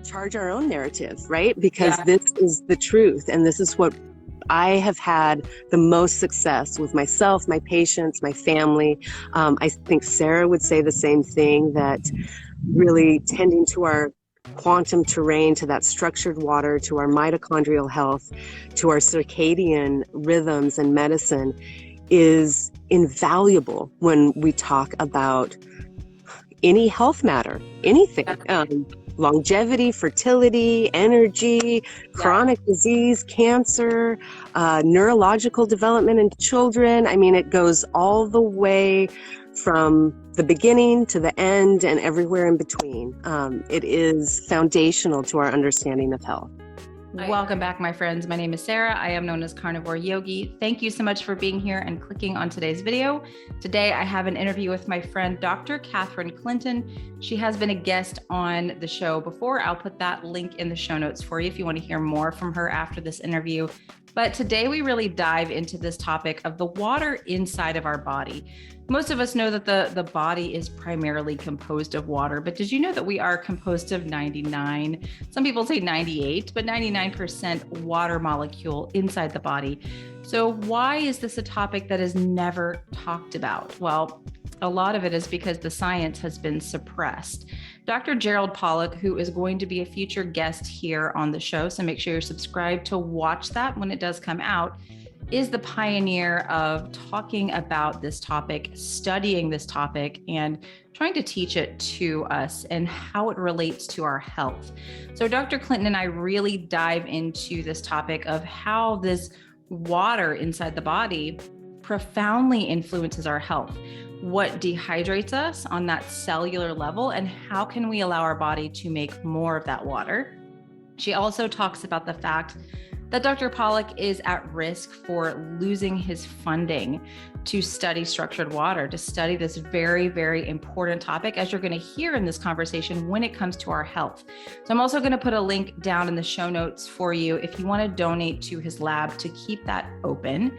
charge our own narrative, right? Because Yeah. this is the truth, and this is what I have had the most success with myself, my patients, my family. I think Sarah would say the same thing, that really tending to our quantum terrain, to that structured water, to our mitochondrial health, to our circadian rhythms and medicine is invaluable when we talk about any health matter, anything. Longevity, fertility, energy, chronic disease, cancer, neurological development in children. I mean, it goes all the way from the beginning to the end and everywhere in between. It is foundational to our understanding of health. Welcome back, my friends. My name is Sarah. I am known as Carnivore Yogi. Thank you so much for being here and clicking on today's video. Today, I have an interview with my friend, Dr. Catherine Clinton. She has been a guest on the show before. I'll put that link in the show notes for you if you want to hear more from her after this interview. But today, we really dive into this topic of the water inside of our body. Most of us know that the body is primarily composed of water, but did you know that we are composed of 99, some people say 98, but 99% water molecule inside the body? So why is this a topic that is never talked about? Well, a lot of it is because the science has been suppressed. Dr. Gerald Pollack, who is going to be a future guest here on the show, so make sure you're subscribed to watch that when it does come out, is the pioneer of talking about this topic, studying this topic, and trying to teach it to us and how it relates to our health. So Dr. Clinton and I really dive into this topic of how this water inside the body profoundly influences our health, what dehydrates us on that cellular level, and how can we allow our body to make more of that water. She also talks about the fact that Dr. Pollack is at risk for losing his funding to study structured water, to study this very, very important topic, as you're going to hear in this conversation when it comes to our health. So I'm also going to put a link down in the show notes for you if you want to donate to his lab to keep that open.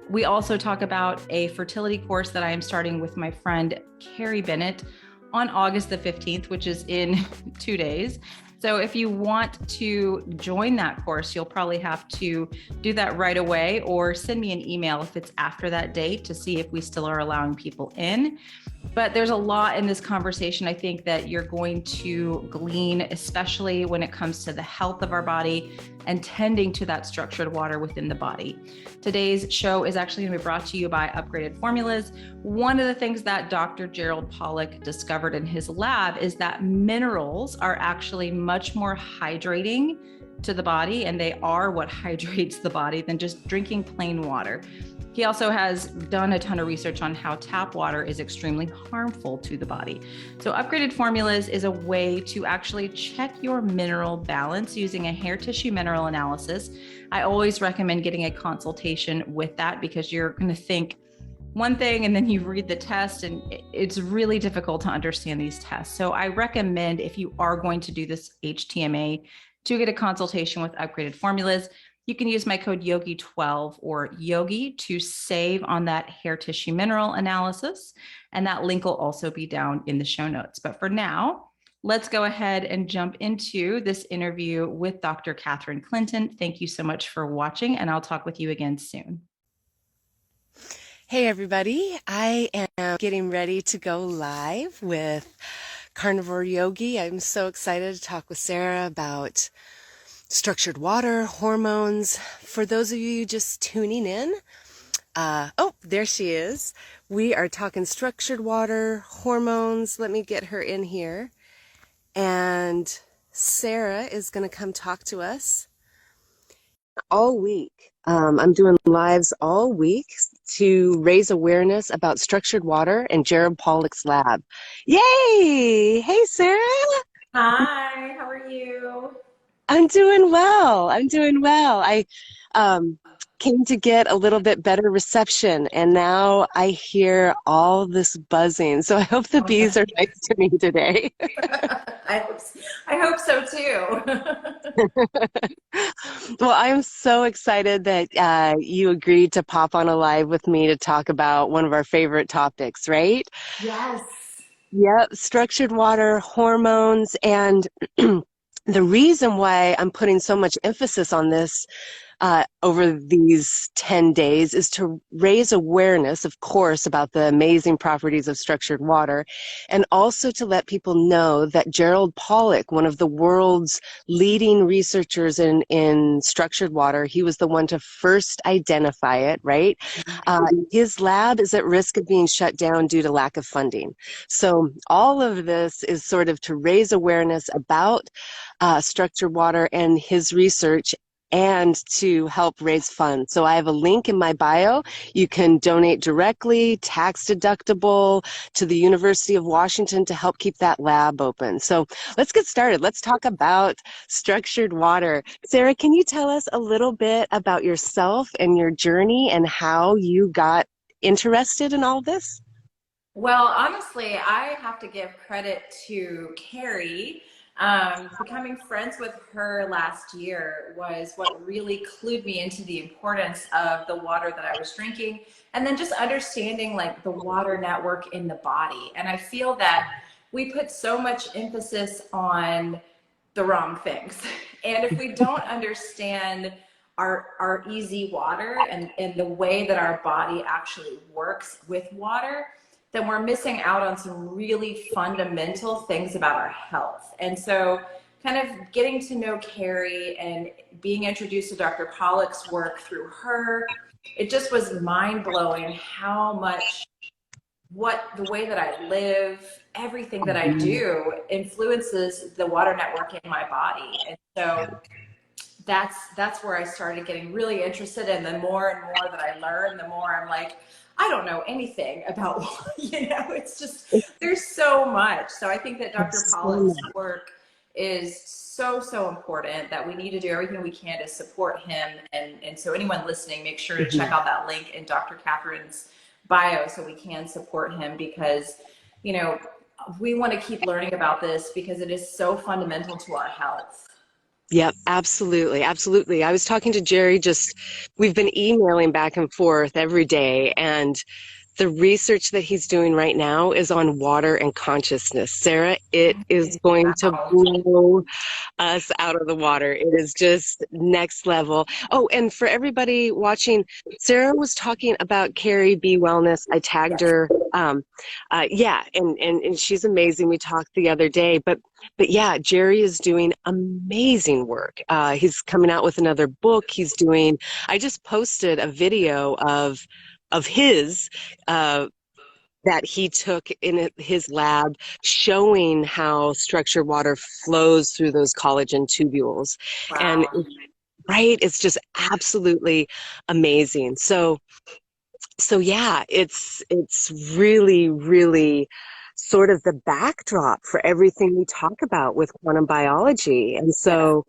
We also talk about a fertility course that I am starting with my friend, Carrie Bennett, on August the 15th, which is in 2 days. So if you want to join that course, you'll probably have to do that right away, or send me an email if it's after that date to see if we still are allowing people in. But there's a lot in this conversation, I think, that you're going to glean, especially when it comes to the health of our body and tending to that structured water within the body. Today's show is actually going to be brought to you by Upgraded Formulas. One of the things that Dr. Gerald Pollack discovered in his lab is that minerals are actually much more hydrating to the body, and they are what hydrates the body than just drinking plain water. He also has done a ton of research on how tap water is extremely harmful to the body. So Upgraded Formulas is a way to actually check your mineral balance using a hair tissue mineral analysis. I always recommend getting a consultation with that, because you're going to think one thing and then you read the test and it's really difficult to understand these tests. So I recommend, if you are going to do this HTMA, to get a consultation with Upgraded Formulas. You can use my code YOGI12 or YOGI to save on that hair tissue mineral analysis. And that link will also be down in the show notes. But for now, let's go ahead and jump into this interview with Dr. Catherine Clinton. Thank you so much for watching, and I'll talk with you again soon. Hey, everybody. I am getting ready to go live with Carnivore Yogi. I'm so excited to talk with Sarah about structured water, hormones. For those of you just tuning in, oh, there she is. We are talking structured water, hormones. Let me get her in here. And Sarah is going to come talk to us all week. I'm doing lives all week to raise awareness about structured water and Gerald Pollack's lab. Yay! Hey, Sarah. Hi, how are you? I'm doing well. I came to get a little bit better reception, and now I hear all this buzzing. So I hope the bees are nice to me today. I hope so too. Well, I'm so excited that you agreed to pop on a live with me to talk about one of our favorite topics, right? Yes. Yep, structured water, hormones, and The reason why I'm putting so much emphasis on this over these 10 days is to raise awareness, of course, about the amazing properties of structured water, and also to let people know that Gerald Pollack, one of the world's leading researchers in structured water, he was the one to first identify it, right? His lab is at risk of being shut down due to lack of funding. So all of this is sort of to raise awareness about structured water and his research, and to help raise funds. So I have a link in my bio. You can donate directly, tax deductible, to the University of Washington to help keep that lab open. So let's get started. Let's talk about structured water. Sarah, can you tell us a little bit about yourself and your journey and how you got interested in all this? Well, honestly, I have to give credit to Carrie. Becoming friends with her last year was what really clued me into the importance of the water that I was drinking, and then just understanding like the water network in the body. And I feel that we put so much emphasis on the wrong things. And if we don't understand our easy water and the way that our body actually works with water, then we're missing out on some really fundamental things about our health. And so kind of getting to know Carrie and being introduced to Dr. Pollack's work through her, it just was mind-blowing how much the way that I live, everything that I do influences the water network in my body. And so that's where I started getting really interested. And the more and more that I learn, the more I'm like, I don't know anything about, it's just, there's so much. So I think that Dr. Pollack's work is so important that we need to do everything we can to support him. And so anyone listening, make sure to check out that link in Dr. Catherine's bio so we can support him, because, we want to keep learning about this because it is so fundamental to our health. Yep, absolutely. Absolutely. I was talking to Jerry, we've been emailing back and forth every day, and the research that he's doing right now is on water and consciousness. Sarah, it is going to blow us out of the water. It is just next level. Oh, and for everybody watching, Sarah was talking about Carrie B Wellness. I tagged her. And she's amazing. We talked the other day, but yeah, Jerry is doing amazing work. He's coming out with another book. I just posted a video of his that he took in his lab, showing how structured water flows through those collagen tubules. Wow. And right, it's just absolutely amazing. So yeah, it's really sort of the backdrop for everything we talk about with quantum biology. And so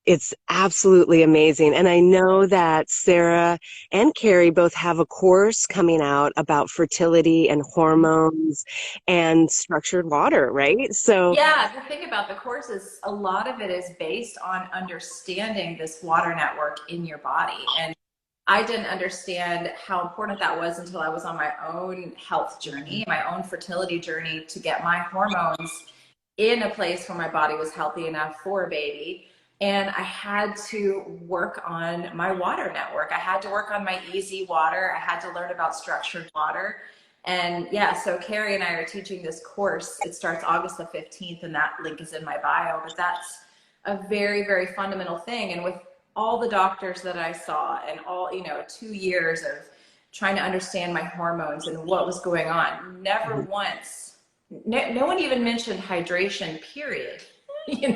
it's absolutely amazing. And I know that Sarah and Carrie both have a course coming out about fertility and hormones and structured water, right? So yeah, the thing about the course is a lot of it is based on understanding this water network in your body. And I didn't understand how important that was until I was on my own health journey, my own fertility journey, to get my hormones in a place where my body was healthy enough for a baby. And I had to work on my water network. I had to work on my easy water. I had to learn about structured water. And yeah, so Carrie and I are teaching this course. It starts August the 15th, and that link is in my bio. But that's a very fundamental thing. And with all the doctors that I saw and all, 2 years of trying to understand my hormones and what was going on, never once, no one even mentioned hydration, period. In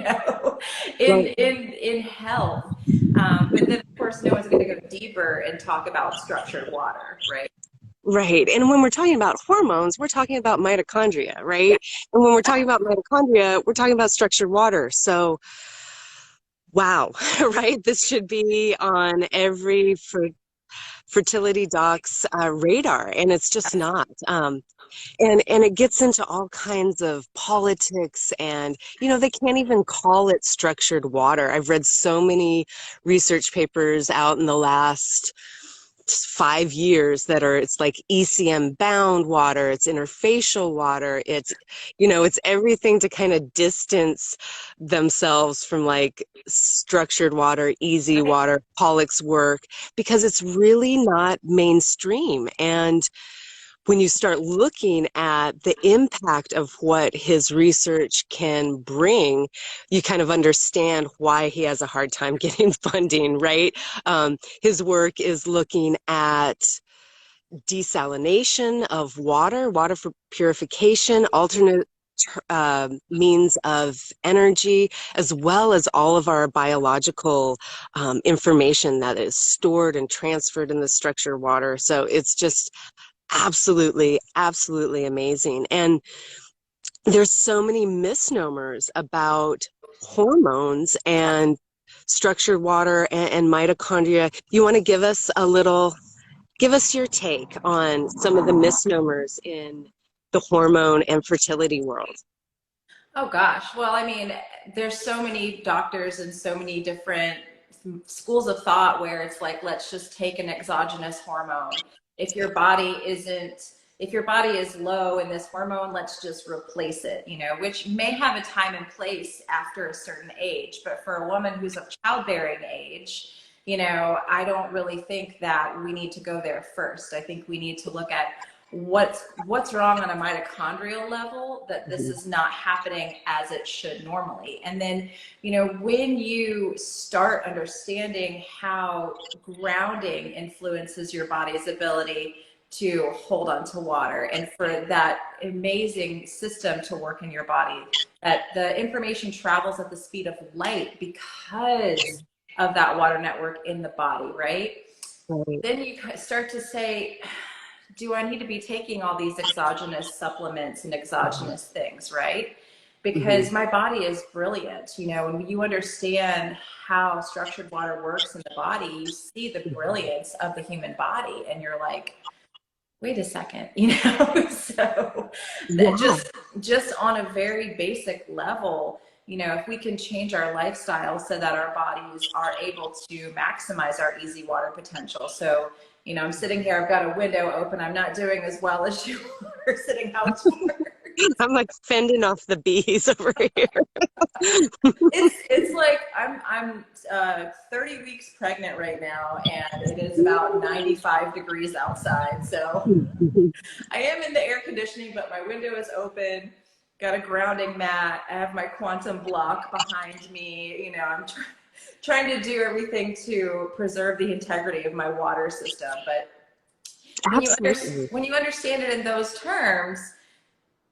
health. But then of course, no one's going to go deeper and talk about structured water, right? Right. And when we're talking about hormones, we're talking about mitochondria, right? And when we're talking about mitochondria, we're talking about structured water. So, wow, right? This should be on every fertility doc's radar, and it's just not. And it gets into all kinds of politics, and they can't even call it structured water. I've read so many research papers out in the last 5 years that are, it's like ECM bound water, it's interfacial water, it's, you know, it's everything to kind of distance themselves from like structured water, easy Right. water, Pollack's work, because it's really not mainstream. And when you start looking at the impact of what his research can bring, you kind of understand why he has a hard time getting funding, right? His work is looking at desalination of water, water for purification, alternate means of energy, as well as all of our biological information that is stored and transferred in the structured water. So it's just absolutely, absolutely amazing. And there's so many misnomers about hormones and structured water and mitochondria. You want to give us give us your take on some of the misnomers in the hormone and fertility world. Oh gosh. Well, I mean, there's so many doctors and so many different schools of thought where it's like, let's just take an exogenous hormone. If your body isn't, if your body is low in this hormone, let's just replace it, you know, which may have a time and place after a certain age. But for a woman who's of childbearing age, you know, I don't really think that we need to go there first. I think we need to look at what's wrong on a mitochondrial level, that this is not happening as it should normally. And then, you know, when you start understanding how grounding influences your body's ability to hold on to water, and for that amazing system to work in your body, that the information travels at the speed of light because of that water network in the body, right? Right. Then you start to say, do I need to be taking all these exogenous supplements and exogenous things, right? Because my body is brilliant. You know, when you understand how structured water works in the body, you see the brilliance of the human body, and you're like, wait a second, you know? So Yeah. just on a very basic level, you know, if we can change our lifestyle so that our bodies are able to maximize our easy water potential. So, you know, I'm sitting here, I've got a window open. I'm not doing as well as you are sitting outdoors. I'm like fending off the bees over here. It's like I'm 30 weeks pregnant right now, and it is about 95 degrees outside. So I am in the air conditioning, but my window is open. Got a grounding mat. I have my quantum block behind me. You know, I'm trying to do everything to preserve the integrity of my water system. But Absolutely. when you understand it in those terms,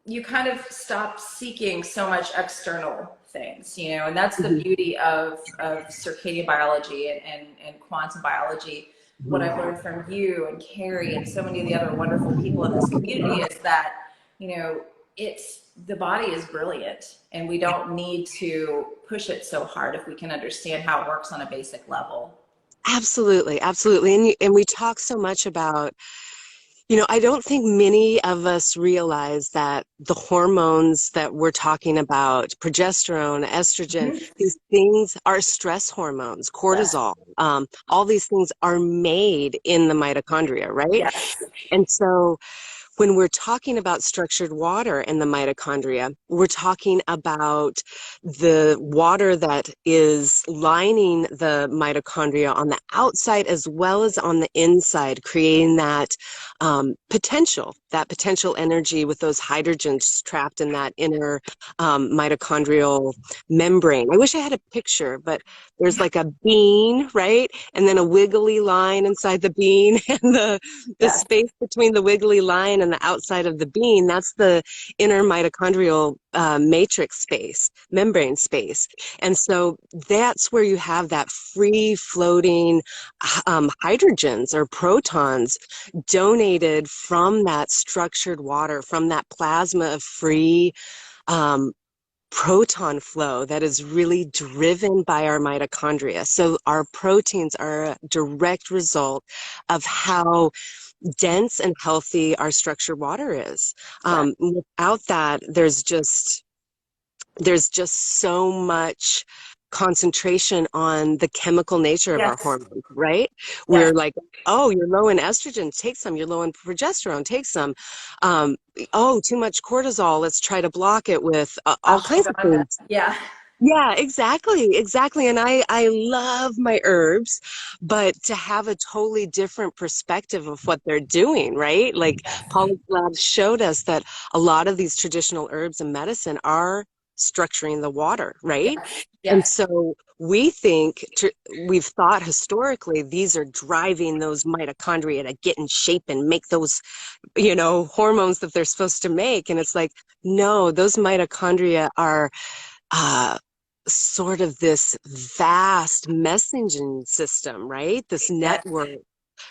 you kind of stop seeking so much external things, you know, and that's the beauty of circadian biology and quantum biology. What I've learned from you and Carrie and so many of the other wonderful people in this community is that, you know, the body is brilliant, and we don't need to push it so hard if we can understand how it works on a basic level. Absolutely, absolutely. And we talk so much about, you know, I don't think many of us realize that the hormones that we're talking about, progesterone, estrogen, Mhm. these things are stress hormones, Yes. cortisol, all these things are made in the mitochondria, right? Yes. And so when we're talking about structured water and the mitochondria, we're talking about the water that is lining the mitochondria on the outside as well as on the inside, creating that potential energy with those hydrogens trapped in that inner mitochondrial membrane. I wish I had a picture, but there's like a bean, right? And then a wiggly line inside the bean, and the Yes. space between the wiggly line and the outside of the bean, that's the inner mitochondrial matrix space, membrane space. And so that's where you have that free floating hydrogens or protons donated from that structured water, from that plasma of free proton flow that is really driven by our mitochondria. So our proteins are a direct result of how dense and healthy our structured water is. Without that, there's just so much concentration on the chemical nature of our Yes. hormones, right? Yes. We're like, oh, you're low in estrogen, take some. You're low in progesterone, take some. Um, oh, too much cortisol, let's try to block it with all kinds of Ashwagandha. things. Yeah. Yeah, exactly, exactly. And I love my herbs, but to have a totally different perspective of what they're doing, right? Like Yes. Pollack Labs showed us that a lot of these traditional herbs and medicine are structuring the water, right? Yes. And Yes. so we think, we've thought historically, these are driving those mitochondria to get in shape and make those, hormones that they're supposed to make. And it's like, no, those mitochondria are uh, sort of this vast messaging system, right? This Yes. network,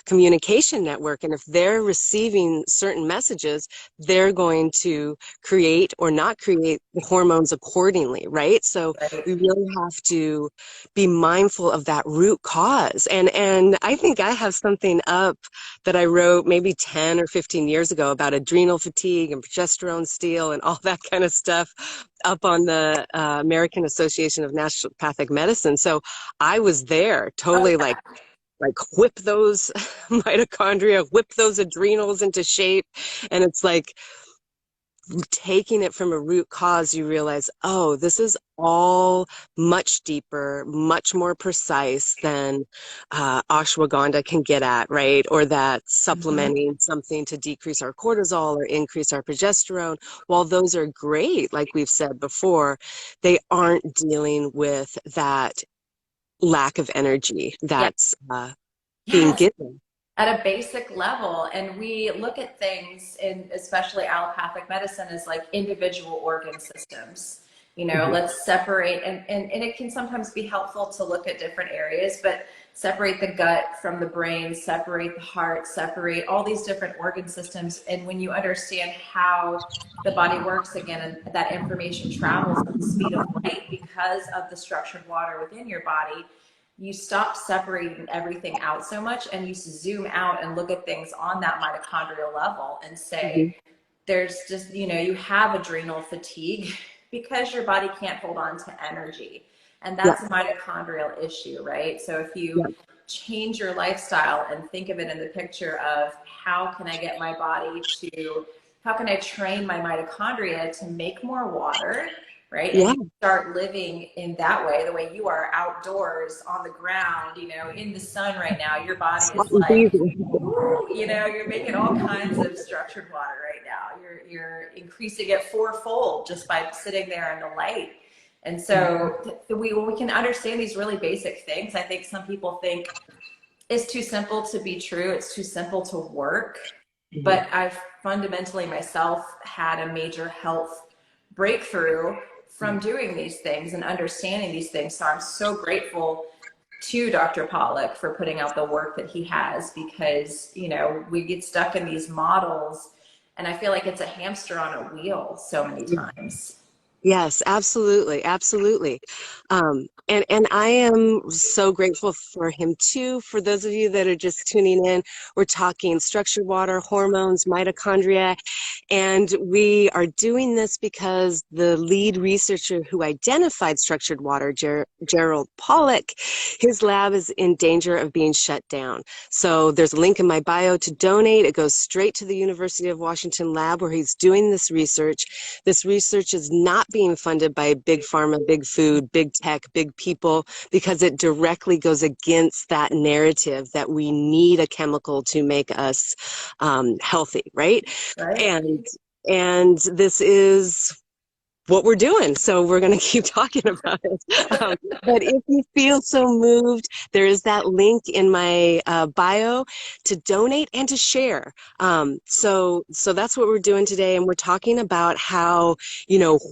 communication network. And if they're receiving certain messages, they're going to create or not create the hormones accordingly, right? So Right. we really have to be mindful of that root cause. And I think I have something up that I wrote maybe 10 or 15 years ago about adrenal fatigue and progesterone steal and all that kind of stuff up on the American Association of Naturopathic Medicine. So I was there Oh, totally yeah. like whip those mitochondria, whip those adrenals into shape. And it's like taking it from a root cause, you realize, oh, this is all much deeper, much more precise than ashwagandha can get at, right? Or that Mhm. supplementing something to decrease our cortisol or increase our progesterone. While those are great, like we've said before, they aren't dealing with that lack of energy Yeah. that's being Yes. given. At a basic level. And we look at things in especially allopathic medicine as like individual organ systems. Mhm. Let's separate, and it can sometimes be helpful to look at different areas, but separate the gut from the brain, separate the heart, separate all these different organ systems. And when you understand how the body works again, and that information travels at the speed of light because of the structured water within your body, you stop separating everything out so much, and you zoom out and look at things on that mitochondrial level and Mhm. say, there's just, you have adrenal fatigue because your body can't hold on to energy. And Yeah, that's a mitochondrial issue, right? So if you yeah, change your lifestyle and think of it in the picture of how can I get my body to, how can I train my mitochondria to make more water, right? And yeah. you start living in that way, the way you are outdoors on the ground, in the sun right now, your body is Something's like, easy. woo, you're making all kinds of structured water right now. You're increasing it fourfold just by sitting there in the light. And so when we can understand these really basic things, I think some people think it's too simple to be true. It's too simple to work. Mhm. But I've fundamentally myself had a major health breakthrough from doing these things and understanding these things. So I'm so grateful to Dr. Pollack for putting out the work that he has, because, we get stuck in these models, and I feel like it's a hamster on a wheel so many times. Yes, absolutely, absolutely. And I am so grateful for him too. For those of you that are just tuning in, we're talking structured water, hormones, mitochondria, and we are doing this because the lead researcher who identified structured water, Gerald Pollack, his lab is in danger of being shut down. So there's a link in my bio to donate. It goes straight to the University of Washington lab where he's doing this research. This research is not being funded by big pharma, big food, big tech, big people, because it directly goes against that narrative that we need a chemical to make us healthy, right? Right? And this is what we're doing. So we're going to keep talking about it. But if you feel so moved, there is that link in my bio to donate and to share. So that's what we're doing today. And we're talking about how,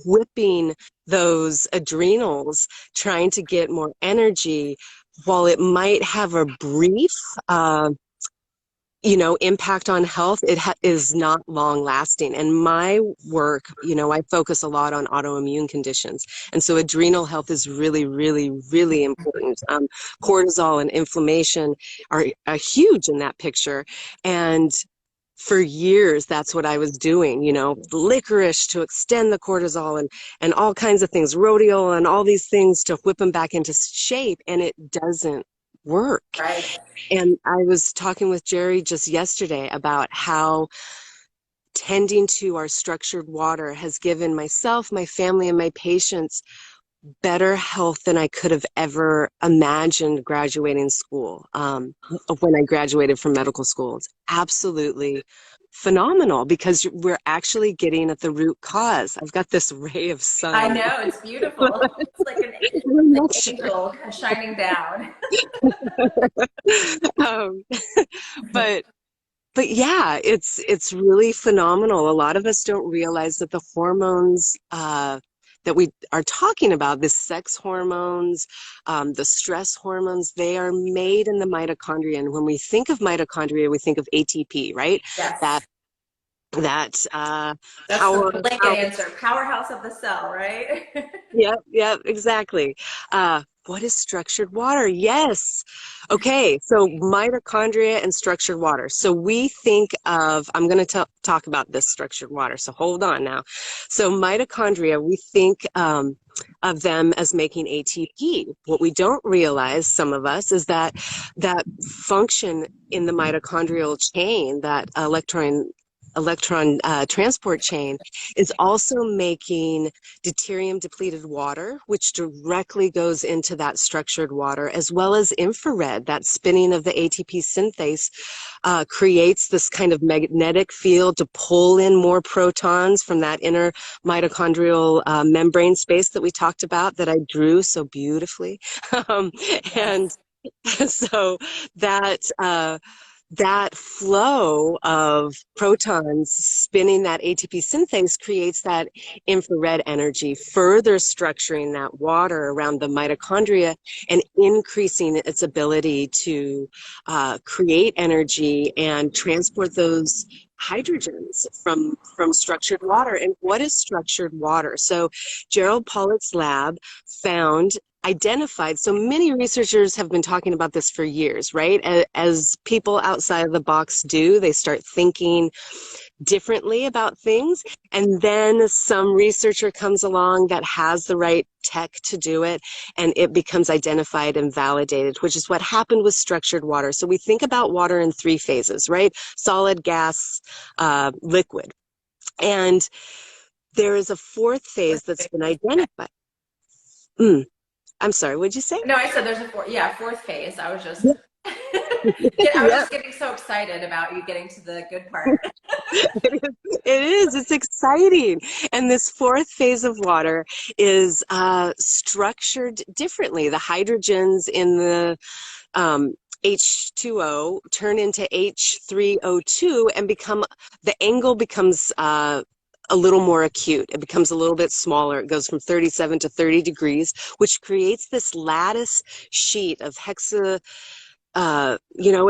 whipping those adrenals, trying to get more energy, while it might have a brief, impact on health, it is not long lasting. And my work, I focus a lot on autoimmune conditions. And so adrenal health is really, really, really important. Cortisol and inflammation are huge in that picture. And for years, that's what I was doing, you know, licorice to extend the cortisol and all kinds of things, rhodiola and all these things to whip them back into shape. And it doesn't work. Right. And I was talking with Jerry just yesterday about how tending to our structured water has given myself, my family, and my patients better health than I could have ever imagined graduating school. When I graduated from medical school, it's absolutely phenomenal because we're actually getting at the root cause. I've got this ray of sun. I know, it's beautiful. It's like an angel shining down. But yeah, it's really phenomenal. A lot of us don't realize that the hormones that we are talking about, the sex hormones, the stress hormones, they are made in the mitochondria. And when we think of mitochondria, we think of ATP, right? Yes. That's the blanket answer. Powerhouse of the cell, right? Yep, exactly. What is structured water? Yes. Okay, so mitochondria and structured water. So we think of, I'm going to talk about this structured water, so hold on now. So mitochondria, we think of them as making ATP. What we don't realize, some of us, is that that function in the mitochondrial chain, that electron transport chain, is also making deuterium depleted water, which directly goes into that structured water, as well as infrared. That spinning of the ATP synthase creates this kind of magnetic field to pull in more protons from that inner mitochondrial membrane space that we talked about, that I drew so beautifully. And so that flow of protons spinning that ATP synthase creates that infrared energy, further structuring that water around the mitochondria and increasing its ability to create energy and transport those hydrogens from structured water. And what is structured water? So Gerald Pollack's lab identified, so many researchers have been talking about this for years, right? As people outside of the box do, they start thinking differently about things, and then some researcher comes along that has the right tech to do it, and it becomes identified and validated, which is what happened with structured water. So we think about water in three phases, right? Solid, gas, liquid. And there is a fourth phase that's been identified. I'm sorry, what'd you say? No, I said there's a fourth phase. I was just I was just getting so excited about you getting to the good part. It's exciting. And this fourth phase of water is structured differently. The hydrogens in the H2O turn into H3O2 and the angle becomes a little more acute. It becomes a little bit smaller. It goes from 37 to 30 degrees, which creates this lattice sheet of it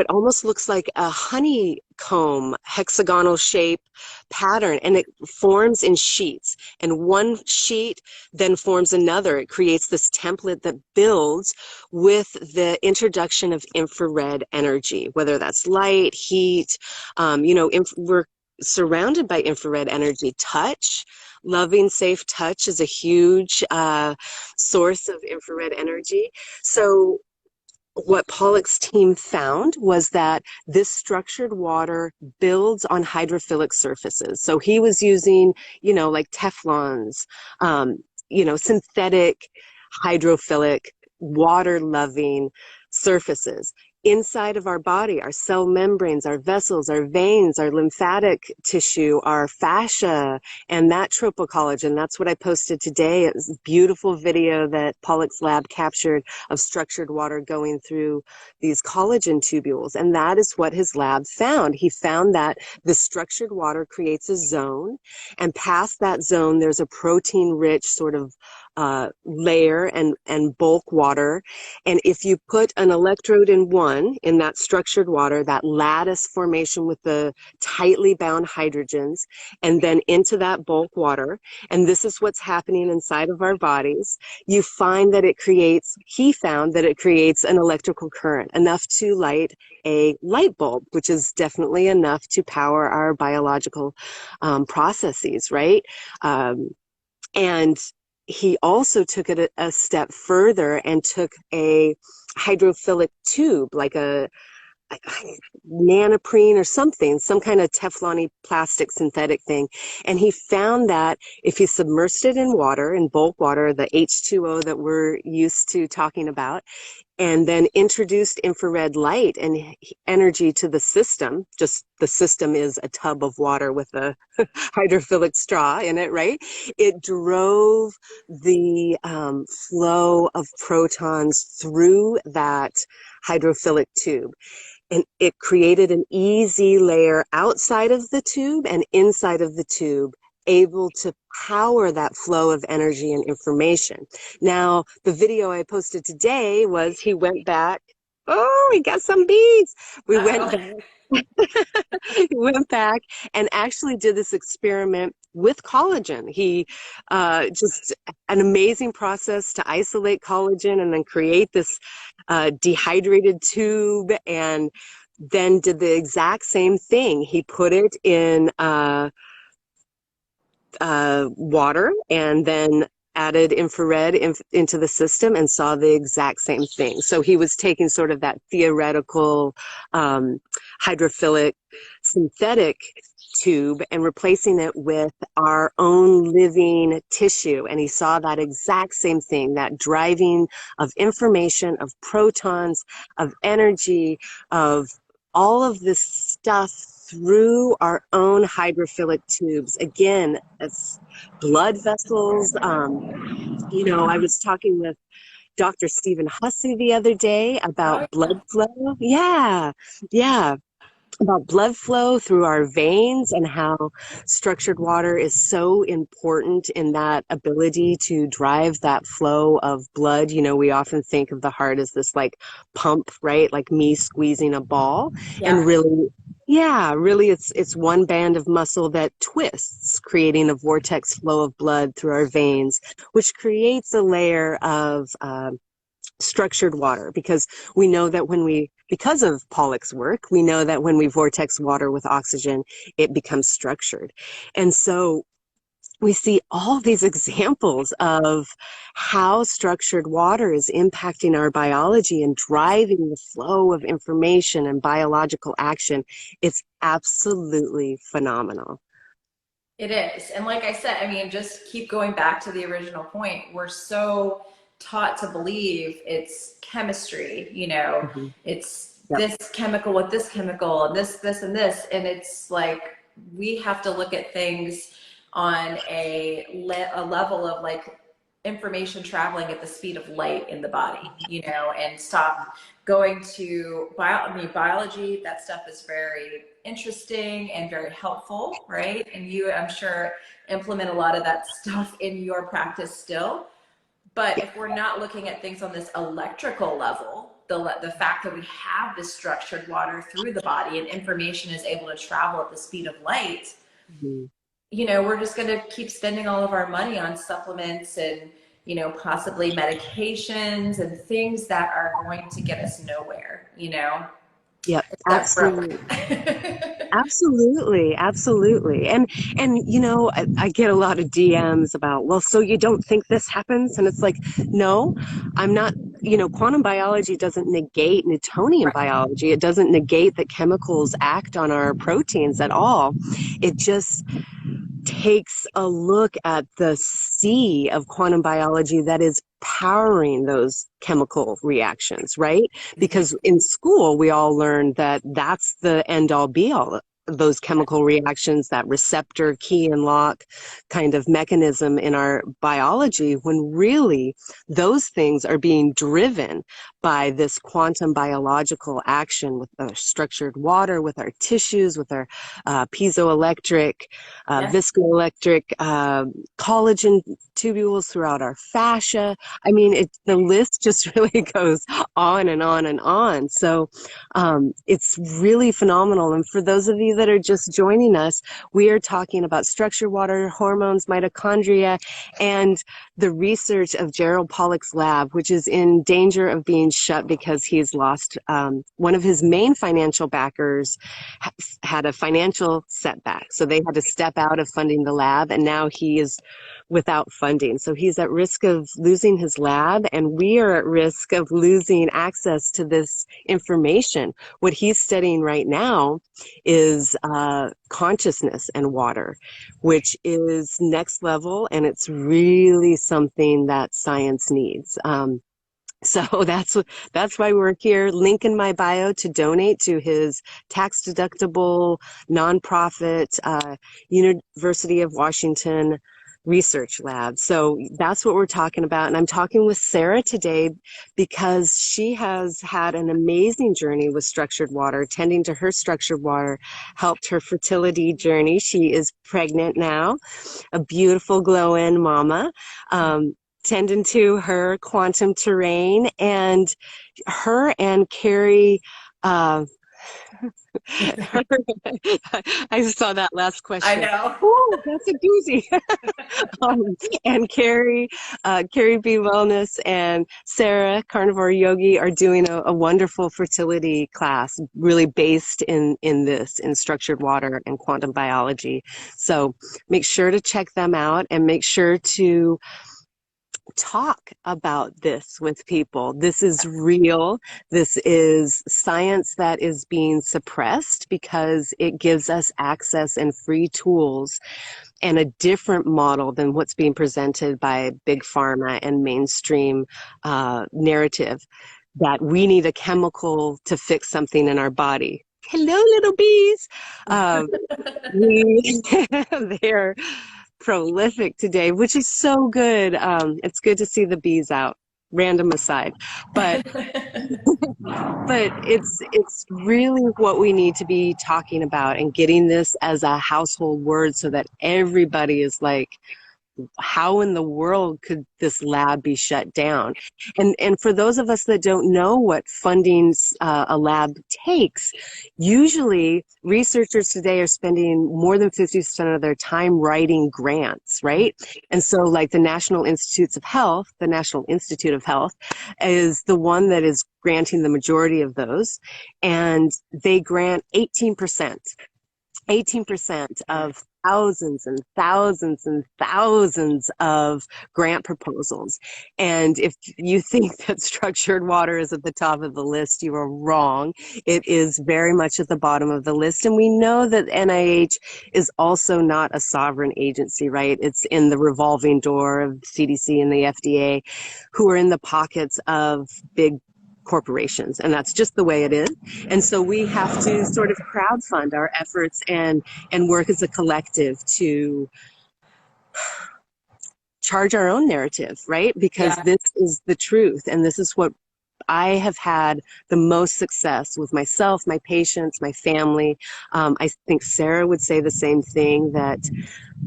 almost looks like a honeycomb hexagonal shape pattern, and it forms in sheets, and one sheet then forms another. It creates this template that builds with the introduction of infrared energy, whether that's light, heat, we're surrounded by infrared energy. Touch, loving, safe touch is a huge source of infrared energy. So what Pollack's team found was that this structured water builds on hydrophilic surfaces. So he was using, like Teflons, synthetic hydrophilic, water-loving surfaces. Inside of our body, our cell membranes, our vessels, our veins, our lymphatic tissue, our fascia, and that tropocollagen. That's what I posted today. It was a beautiful video that Pollack's lab captured of structured water going through these collagen tubules. And that is what his lab found. He found that the structured water creates a zone, and past that zone, there's a protein-rich sort of layer and bulk water. And if you put an electrode in one, in that structured water, that lattice formation with the tightly bound hydrogens, and then into that bulk water, and this is what's happening inside of our bodies, you find that he found that it creates an electrical current, enough to light a light bulb, which is definitely enough to power our biological processes, right? And he also took it a step further and took a hydrophilic tube, like a nanoprene or something, some kind of Teflon-y plastic synthetic thing. And he found that if you submersed it in water, in bulk water, the H2O that we're used to talking about, and then introduced infrared light and energy to the system, just the system is a tub of water with a hydrophilic straw in it, right? It drove the flow of protons through that hydrophilic tube. And it created an easy layer outside of the tube and inside of the tube, able to power that flow of energy and information. Now, the video I posted today was he went back. Oh, we got some bees. We went back. He went back and actually did this experiment with collagen. He just an amazing process to isolate collagen and then create this dehydrated tube, and then did the exact same thing. He put it in water and then added infrared into the system and saw the exact same thing. So he was taking sort of that theoretical hydrophilic synthetic tube and replacing it with our own living tissue. And he saw that exact same thing, that driving of information, of protons, of energy, of all of this stuff through our own hydrophilic tubes. Again, it's blood vessels. I was talking with Dr. Stephen Hussey the other day about blood flow. Yeah. About blood flow through our veins and how structured water is so important in that ability to drive that flow of blood. We often think of the heart as this like pump, right? Like me squeezing a ball. Yeah. And really, it's one band of muscle that twists, creating a vortex flow of blood through our veins, which creates a layer of structured water, because we know that because of Pollack's work, we know that when we vortex water with oxygen, it becomes structured. And so we see all these examples of how structured water is impacting our biology and driving the flow of information and biological action. It's absolutely phenomenal. It is. And like I said, just keep going back to the original point. We're so taught to believe it's chemistry, Mm-hmm. It's Yep. this chemical with this chemical and this and this. And it's like, we have to look at things on a level of like information traveling at the speed of light in the body, and stop going to biology. That stuff is very interesting and very helpful, right? And you, I'm sure, implement a lot of that stuff in your practice still. But if we're not looking at things on this electrical level, the fact that we have this structured water through the body and information is able to travel at the speed of light, Mm-hmm. We're just going to keep spending all of our money on supplements and, possibly medications and things that are going to get us nowhere, Yep, absolutely. Absolutely. And I get a lot of DMs about, well, so you don't think this happens? And it's like, no, I'm not, quantum biology doesn't negate Newtonian biology. It doesn't negate that chemicals act on our proteins at all. It just takes a look at the sea of quantum biology that is powering those chemical reactions, right? Because in school, we all learned that that's the end all be all, those chemical reactions, that receptor key and lock kind of mechanism in our biology, when really those things are being driven by this quantum biological action with our structured water, with our tissues, with our piezoelectric, viscoelectric, collagen tubules throughout our fascia. I mean, the list just really goes on and on and on. So it's really phenomenal. And for those of you that are just joining us, we are talking about structured water, hormones, mitochondria, and the research of Gerald Pollack's lab, which is in danger of being shut because he's lost one of his main financial backers had a financial setback. So they had to step out of funding the lab, and now he is without funding. So he's at risk of losing his lab, and we are at risk of losing access to this information. What he's studying right now is consciousness and water, which is next level, and it's really something that science needs. So that's why we're here. Link in my bio to donate to his tax-deductible nonprofit University of Washington research lab. So that's what we're talking about. And I'm talking with Sarah today because she has had an amazing journey with structured water. Tending to her structured water helped her fertility journey. She is pregnant now, a beautiful glow-in mama. Tending to her quantum terrain, and her and Carrie, I saw that last question. I know. Oh, that's a doozy. And Carrie B Wellness and Sarah Carnivore Yogi are doing a wonderful fertility class, really based in structured water and quantum biology. So make sure to check them out and make sure to talk about this with people. This is real. This is science that is being suppressed because it gives us access and free tools and a different model than what's being presented by big pharma and mainstream narrative that we need a chemical to fix something in our body. Hello, little bees. They're prolific today, which is so good. It's good to see the bees out, random aside, but it's really what we need to be talking about and getting this as a household word so that everybody is like, how in the world could this lab be shut down? And for those of us that don't know what funding a lab takes, usually researchers today are spending more than 50% of their time writing grants, right? And so like the National Institute of Health is the one that is granting the majority of those, and they grant 18% of thousands and thousands and thousands of grant proposals. And if you think that structured water is at the top of the list, you are wrong. It is very much at the bottom of the list. And we know that NIH is also not a sovereign agency, right? It's in the revolving door of CDC and the FDA, who are in the pockets of big corporations, and that's just the way it is. And so we have to sort of crowdfund our efforts and work as a collective to charge our own narrative, right? Because this is the truth, and this is what I have had the most success with myself, my patients, my family. I think Sarah would say the same thing, that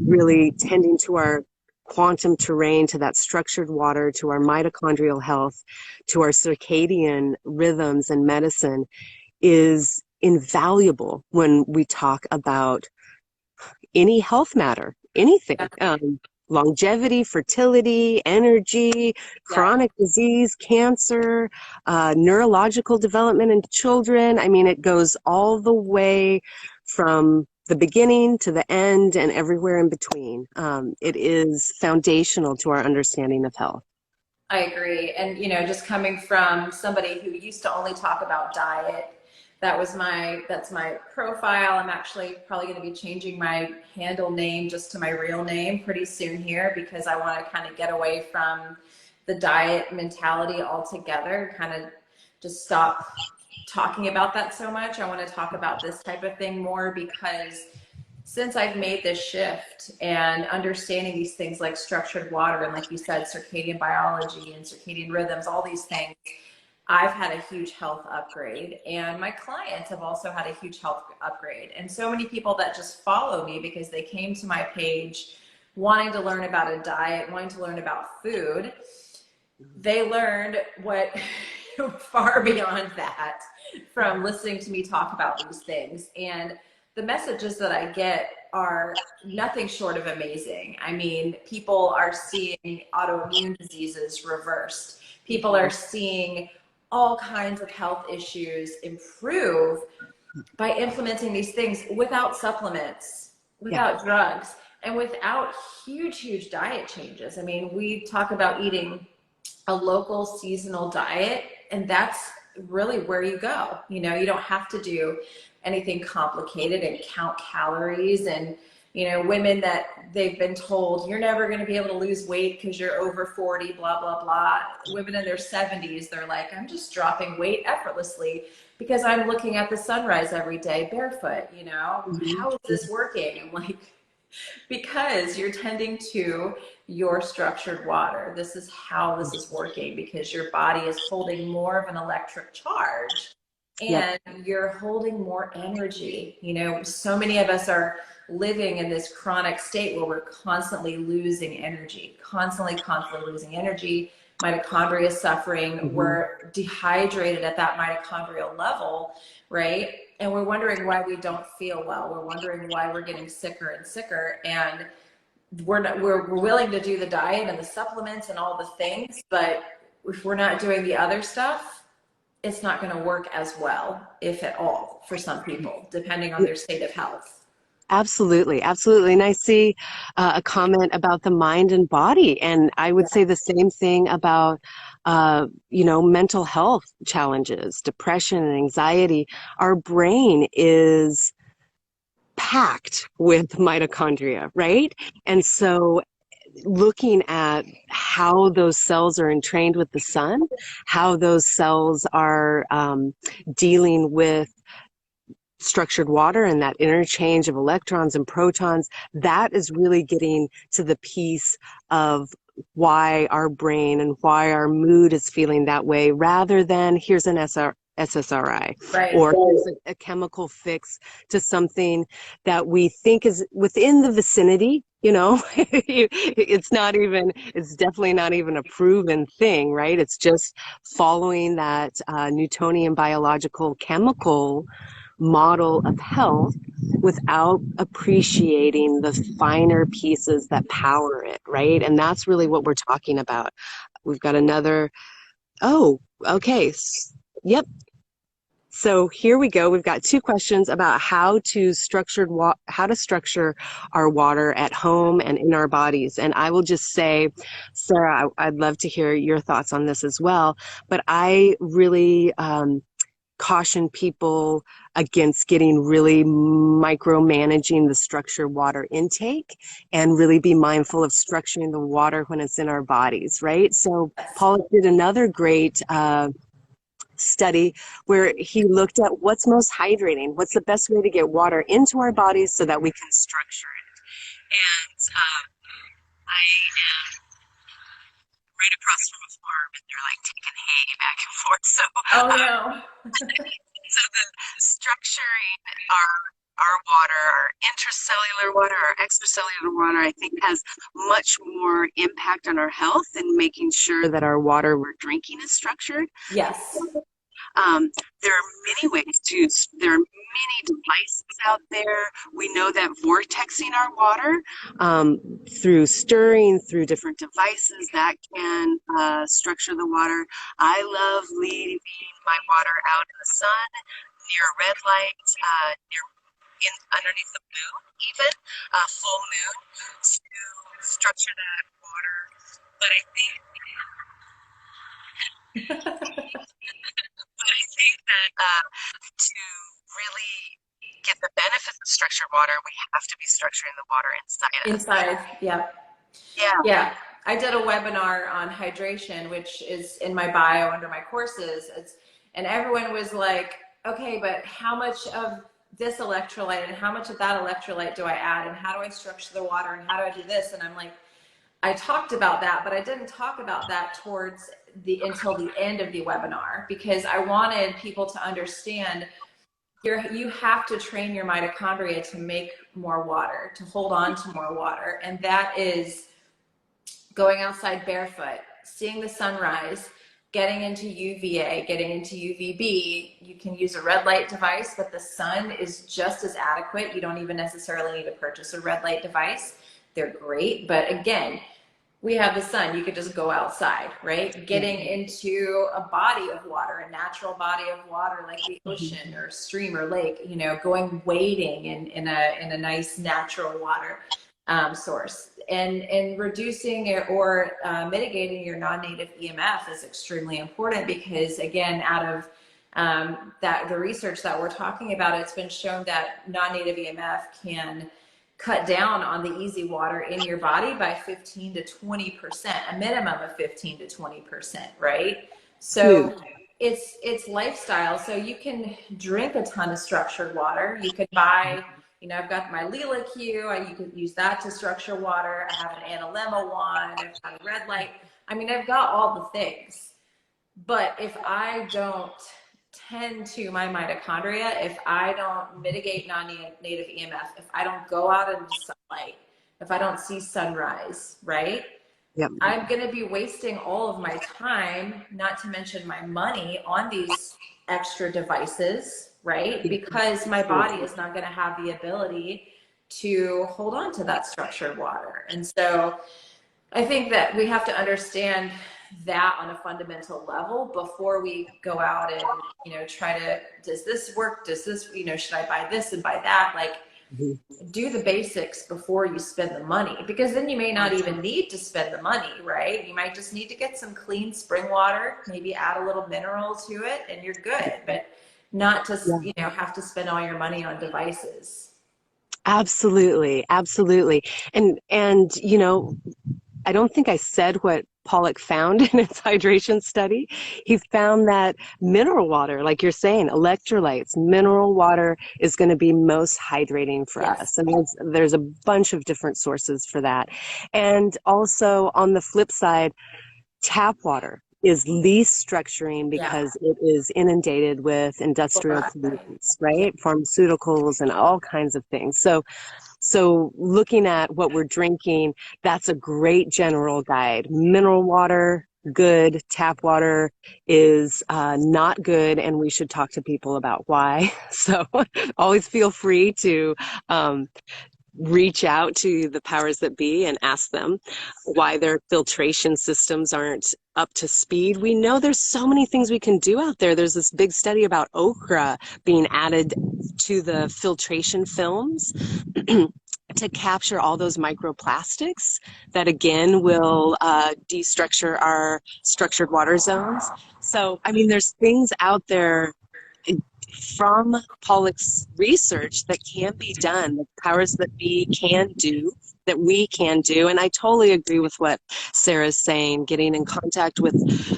really tending to our quantum terrain, to that structured water, to our mitochondrial health, to our circadian rhythms and medicine is invaluable when we talk about any health matter, anything. Longevity, fertility, energy, chronic disease, cancer, neurological development in children. I mean, it goes all the way from the beginning to the end and everywhere in between. It is foundational to our understanding of health. I agree. And, you know, just coming from somebody who used to only talk about diet, that's my profile. I'm actually probably going to be changing my handle name just to my real name pretty soon here, because I want to kind of get away from the diet mentality altogether, kind of just stop talking about that so much. I want to talk about this type of thing more, because since I've made this shift and understanding these things like structured water and, like you said, circadian biology and circadian rhythms, all these things, I've had a huge health upgrade, and my clients have also had a huge health upgrade. And so many people that just follow me because they came to my page wanting to learn about a diet, wanting to learn about food, they learned what far beyond that from listening to me talk about these things. And the messages that I get are nothing short of amazing. I mean, people are seeing autoimmune diseases reversed. People are seeing all kinds of health issues improve by implementing these things without supplements, without drugs, and without huge diet changes. I mean, we talk about eating a local seasonal diet, and that's really where you go. You know, you don't have to do anything complicated and count calories. And you know, women that they've been told you're never going to be able to lose weight because you're over 40, blah blah blah. Women in their 70s, they're like, I'm just dropping weight effortlessly because I'm looking at the sunrise every day barefoot. You know, how is this working? I'm like, because you're tending to your structured water. This is how this is working, because your body is holding more of an electric charge and you're holding more energy. You know, so many of us are living in this chronic state where we're constantly losing energy, constantly losing energy. Mitochondria suffering. We're dehydrated at that mitochondrial level, right? And we're wondering why we don't feel well. We're wondering why we're getting sicker and sicker. And we're willing to do the diet and the supplements and all the things, but if we're not doing the other stuff, it's not going to work as well, if at all, for some people, depending on their state of health. Absolutely, absolutely. And I see a comment about the mind and body, and I would say the same thing about, you know, mental health challenges, depression and anxiety. Our brain is packed with mitochondria, right? And so looking at how those cells are entrained with the sun, how those cells are dealing with structured water and that interchange of electrons and protons, that is really getting to the piece of why our brain and why our mood is feeling that way, rather than here's an SSRI, or here's a chemical fix to something that we think is within the vicinity. You know, it's definitely not even a proven thing, right? It's just following that Newtonian biological chemical model of health without appreciating the finer pieces that power it, right? And that's really what we're talking about. We've got another, okay. Yep. So here we go. We've got two questions about how to structure our water at home and in our bodies. And I will just say, Sarah, I'd love to hear your thoughts on this as well. But I really caution people against getting really micromanaging the structured water intake, and really be mindful of structuring the water when it's in our bodies, right? So Pollack did another great study where he looked at what's most hydrating, what's the best way to get water into our bodies so that we can structure it. And I am right across from a farm, and they're like taking hay back and forth. So, so the structuring our water, our intracellular water, our extracellular water, I think has much more impact on our health and making sure that our water we're drinking is structured. Yes. There are many ways there are many devices out there. We know that vortexing our water through stirring, through different devices, that can structure the water. I love leaving my water out in the sun, near a red light, underneath the moon, even full moon, to structure that water. But I think that to really get the benefits of structured water, we have to be structuring the water inside. Yeah. I did a webinar on hydration, which is in my bio under my courses. And everyone was like, okay, but how much of this electrolyte and how much of that electrolyte do I add? And how do I structure the water? And how do I do this? And I'm like, I talked about that, but I didn't talk about that towards until the end of the webinar, because I wanted people to understand you have to train your mitochondria to make more water, to hold on to more water. And that is going outside barefoot, seeing the sunrise, getting into UVA, getting into UVB. You can use a red light device, but the sun is just as adequate. You don't even necessarily need to purchase a red light device. They're great, but again, we have the sun. You could just go outside, right? Getting into a body of water, a natural body of water like the ocean or stream or lake, you know, going wading in a nice natural water source, and reducing or mitigating your non-native EMF is extremely important, because again, out of the research that we're talking about, it's been shown that non-native EMF can cut down on the easy water in your body by 15 to 20%, a minimum of 15 to 20%, right? So it's lifestyle. So you can drink a ton of structured water. You could buy, you know, I've got my Lila Q, you could use that to structure water. I have an Analemma one, I've got a red light. I mean, I've got all the things. But if I don't tend to my mitochondria, if I don't mitigate non-native EMF, if I don't go out into sunlight, if I don't see sunrise, right? Yep. I'm going to be wasting all of my time, not to mention my money, on these extra devices, right? Because my body is not going to have the ability to hold on to that structured water. And so I think that we have to understand that on a fundamental level before we go out and, you know, try to, does this work? Does this, you know, should I buy this and buy that? Like, do the basics before you spend the money, because then you may not even need to spend the money, right? You might just need to get some clean spring water, maybe add a little mineral to it, and you're good, but not to, you know, have to spend all your money on devices. Absolutely. Absolutely. And, you know, I don't think I said what Pollack found in his hydration study. He found that mineral water, like you're saying, electrolytes, mineral water is going to be most hydrating for us. And there's a bunch of different sources for that. And also on the flip side, tap water is least structuring because it is inundated with industrial pollutants, right? Pharmaceuticals and all kinds of things. So looking at what we're drinking, that's a great general guide. Mineral water, good. Tap water is not good, and we should talk to people about why. So always feel free to reach out to the powers that be and ask them why their filtration systems aren't up to speed. We know there's so many things we can do out there. There's this big study about okra being added to the filtration films to capture all those microplastics that again will destructure our structured water zones. So, I mean, there's things out there from Pollack's research that can be done, the powers that be can do, that we can do. And I totally agree with what Sarah's saying, getting in contact with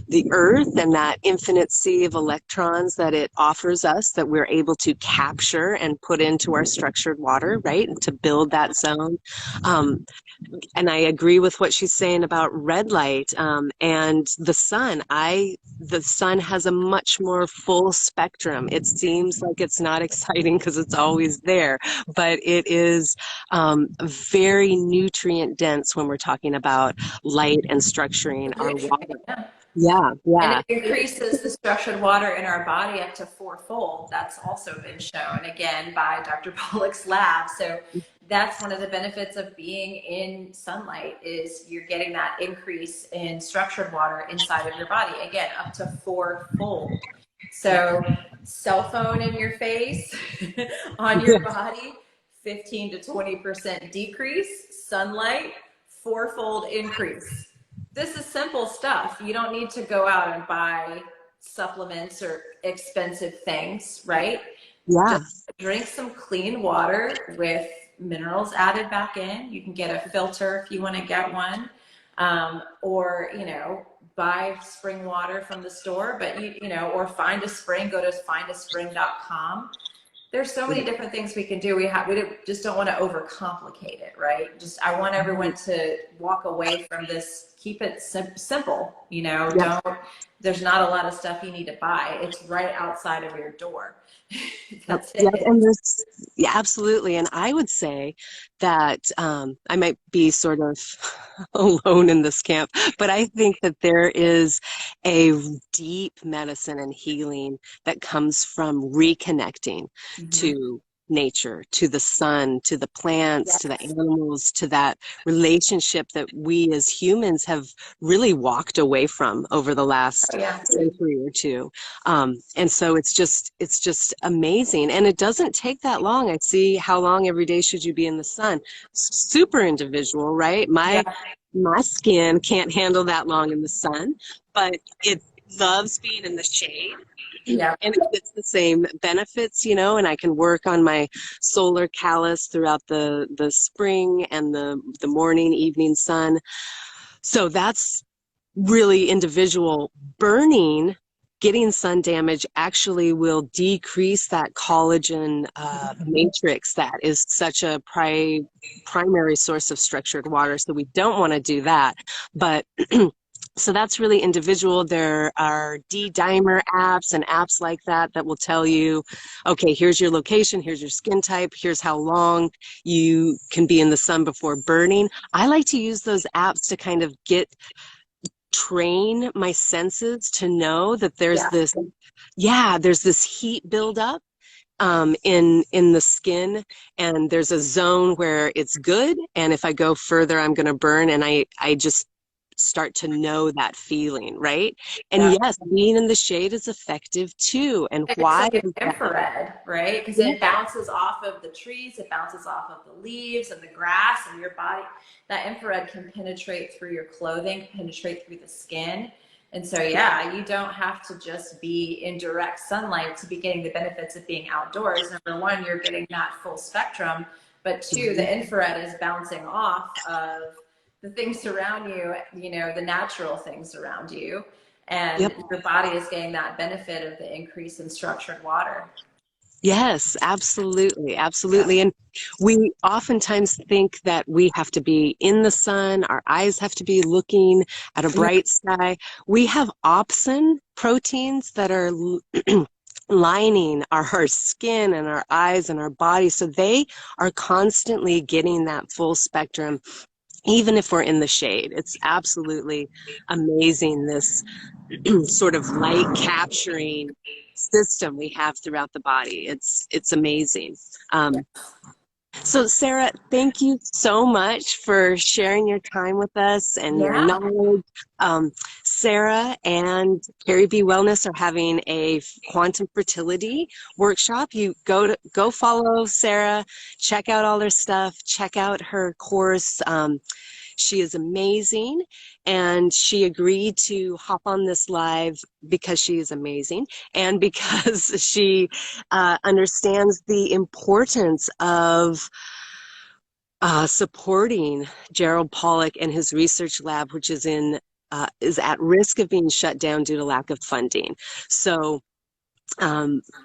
the earth and that infinite sea of electrons that it offers us, that we're able to capture and put into our structured water, right? And to build that zone. And I agree with what she's saying about red light and the sun. The sun has a much more full spectrum. It seems like it's not exciting because it's always there, but it is very nutrient dense when we're talking about light and structuring our water. Yeah. And it increases the structured water in our body up to 4-fold. That's also been shown, again, by Dr. Pollack's lab. So that's one of the benefits of being in sunlight, is you're getting that increase in structured water inside of your body, again, up to 4-fold. So cell phone in your face, on your body, 15 to 20% decrease. Sunlight, 4-fold increase. This is simple stuff. You don't need to go out and buy supplements or expensive things, right? Yeah. Just drink some clean water with minerals added back in. You can get a filter if you want to get one, or, you know, buy spring water from the store, but you know, or find a spring, go to findaspring.com. There's so many different things we can do. We just don't want to overcomplicate it, right? Just I want everyone to walk away from this, keep it simple, you know, Yes. there's not a lot of stuff you need to buy. It's right outside of your door. That's Yep, it. and there's, yeah, absolutely. And I would say that I might be sort of alone in this camp, but I think that there is a deep medicine and healing that comes from reconnecting Mhm. to nature, to the sun, to the plants, to the Yes. animals, to that relationship that we as humans have really walked away from over the Oh, last yeah. century or two. And so it's just amazing. And it doesn't take that long. I see how long every day should you be in the sun. Super individual, right? Yeah. My skin can't handle that long in the sun, but it loves being in the shade. Yeah. And it gets the same benefits, and I can work on my solar callus throughout the spring and the morning, evening sun. So that's really individual. Burning, getting sun damage actually will decrease that collagen matrix that is such a primary source of structured water. So we don't want to do that. But so that's really individual. There are D-dimer apps and apps like that that will tell you, okay, here's your location, here's your skin type, here's how long you can be in the sun before burning. I like to use those apps to kind of train my senses to know that there's Yeah. this heat buildup in the skin, and there's a zone where it's good, and if I go further I'm going to burn, and I just start to know that feeling, right? And Yeah. yes, being in the shade is effective too. And It's why like an is that? infrared, right? Because Yeah. it bounces off of the trees, it bounces off of the leaves and the grass and your body. That infrared can penetrate through your clothing, penetrate through the skin. And so, yeah, you don't have to just be in direct sunlight to be getting the benefits of being outdoors. Number one, you're getting that full spectrum. But two, the infrared is bouncing off of the things around you, you know, the natural things around you. And Yep. your body is getting that benefit of the increase in structured water. Yes, absolutely, Yeah. absolutely. And we oftentimes think that we have to be in the sun, our eyes have to be looking at a Yeah. bright sky. We have opsin proteins that are lining our skin and our eyes and our body, so they are constantly getting that full spectrum, even if we're in the shade. It's absolutely amazing, this sort of light capturing system we have throughout the body. It's amazing. So Sarah, thank you so much for sharing your time with us and your Yeah. knowledge. Sarah and Carrie B Wellness are having a quantum fertility workshop. You go follow Sarah, check out all her stuff, check out her course. She is amazing, and she agreed to hop on this live because she is amazing and because she understands the importance of supporting Gerald Pollack and his research lab, which is at risk of being shut down due to lack of funding. So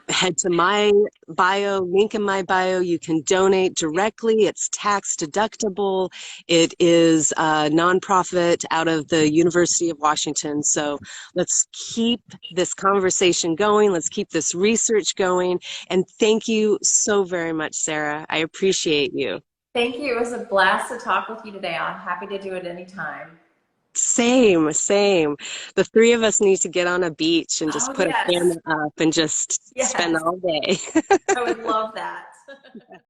head to my bio, link in my bio. You can donate directly. It's tax deductible. It is a nonprofit out of the University of Washington. So let's keep this conversation going. Let's keep this research going. And thank you so very much, Sarah. I appreciate you. Thank you. It was a blast to talk with you today. I'm happy to do it anytime. Same, same. The three of us need to get on a beach and just Oh, put a yes. camera up and just spend Yes. all day. I would love that.